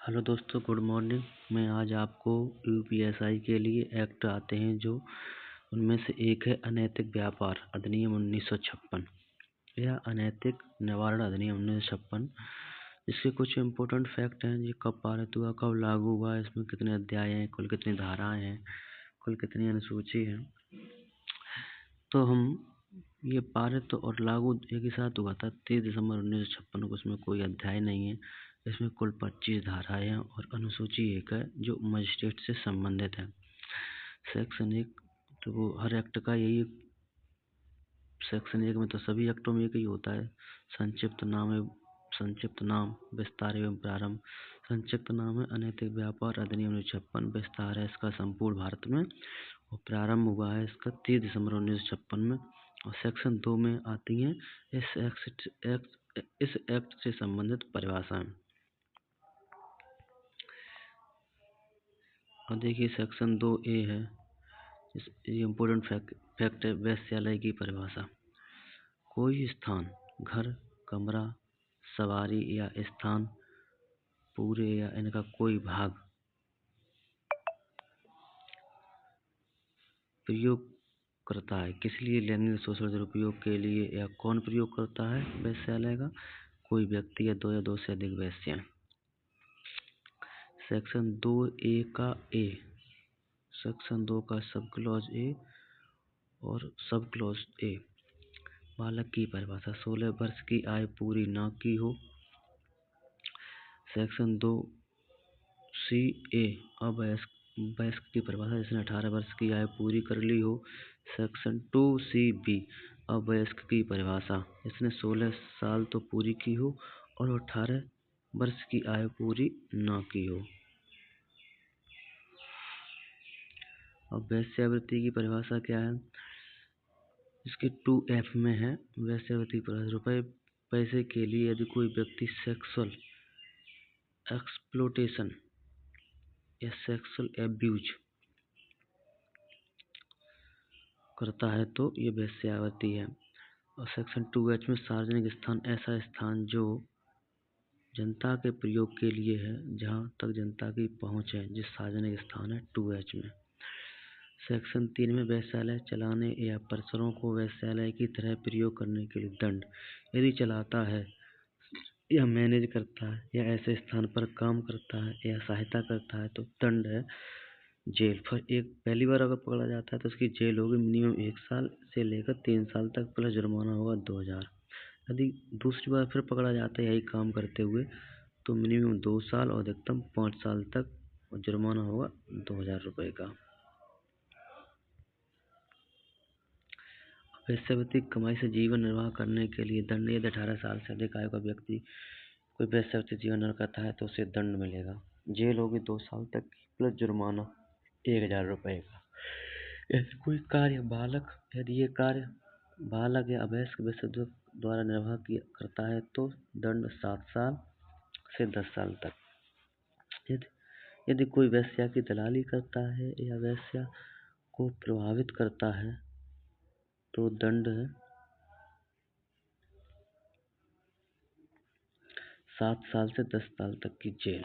Hello दोस्तों, good morning. मैं आज आपको यूपीएसआई के लिए एक्ट आते हैं जो उनमें से एक है अनैतिक व्यापार अधिनियम 1956 या अनैतिक निवारण अधिनियम 1956। इसके कुछ इम्पोर्टेंट फैक्ट हैं। ये कब पारित हुआ, कब लागू हुआ, इसमें कितने अध्याय हैं, कुल कितनी धाराएं हैं, कुल कितनी अनुसूची हैं। तो हम ये पारित और लागू एक ही साथ हुआ था 30 दिसंबर 1956 को। इसमें कोई अध्याय नहीं है। इसमें कुल 25 धाराएं हैं और अनुसूची एक है जो मजिस्ट्रेट से संबंधित है। सेक्शन 1 तो वो हर एक्ट का यही सेक्शन 1 में तो सभी एक्टों में एक ही होता है। संक्षिप्त नाम, विस्तार एवं प्रारंभ। संक्षिप्त नाम है अनैतिक व्यापार अधिनियम 1956। विस्तार है इसका संपूर्ण भारत में और प्रारंभ हुआ है इसका 30 दिसंबर 1956 में। और सेक्शन 2 में आती हैं इस एक्ट से संबंधित परिभाषाएं। और देखिए सेक्शन 2A है, ये इम्पोर्टेंट फैक्ट है। वेश्यालय की परिभाषा: कोई स्थान, घर, कमरा, सवारी या स्थान पूरे या इनका कोई भाग प्रयोग करता है किस लिए? लैंगिक शोषण दुरुपयोग के लिए। या कौन प्रयोग करता है वेश्यालय का? कोई व्यक्ति या दो से अधिक वेश्याएं। सेक्शन 2A का A, सेक्शन 2 का सब क्लॉज A और सब क्लॉज A। बालक की परिभाषा: 16 वर्ष की आयु पूरी न की हो। सेक्शन 2CA अवयस्क की परिभाषा: जिसने 18 वर्ष की आयु पूरी कर ली हो। सेक्शन 2CB अवयस्क की परिभाषा: जिसने 16 साल तो पूरी की हो और 18 वर्ष की आयु पूरी न की हो। अब वेश्यावृत्ति की परिभाषा क्या है? इसके 2F में है वेश्यावृत्ति पर रुपए पैसे के लिए यदि कोई व्यक्ति सेक्सुअल एक्सप्लोटेशन या सेक्सुअल एब्यूज करता है तो ये वेश्यावृत्ति है। और सेक्शन 2H में सार्वजनिक स्थान ऐसा स्थान जो जनता के प्रयोग के लिए है, जहाँ तक जनता की पहुँच है, जिस सार्वजनिक स्थान है 2H में। सेक्शन 3 में वेश्यालय चलाने या परिसरों को वेश्यालय की तरह प्रयोग करने के लिए दंड। यदि चलाता है या मैनेज करता है या ऐसे स्थान पर काम करता है या सहायता करता है तो दंड है जेल। पहली बार अगर पकड़ा जाता है तो उसकी जेल होगी मिनिमम 1 साल से लेकर 3 साल तक, प्लस जुर्माना होगा 2000। यदि दूसरी बार फिर पकड़ा जाता है यही काम करते हुए तो मिनिमम 2 साल और अधिकतम 5 साल तक और जुर्माना होगा 2000 रुपये का। वेश्यावृत्ति कमाई से जीवन निर्वाह करने के लिए दंड: यदि 18 साल से अधिक आयु का व्यक्ति कोई वेश्यावृत्ति जीवन निर्वाह करता है तो उसे दंड मिलेगा। जेल होगी 2 साल तक की, प्लस जुर्माना 1000 रुपये का। यदि कोई कार्य बालक या अवयस्क वेश्या द्वारा निर्वाह करता है तो दंड 7 साल से 10 साल तक। यदि कोई वेश्या की दलाली करता है या वेश्या को प्रभावित करता है तो दंड है 7 साल से 10 साल तक की जेल।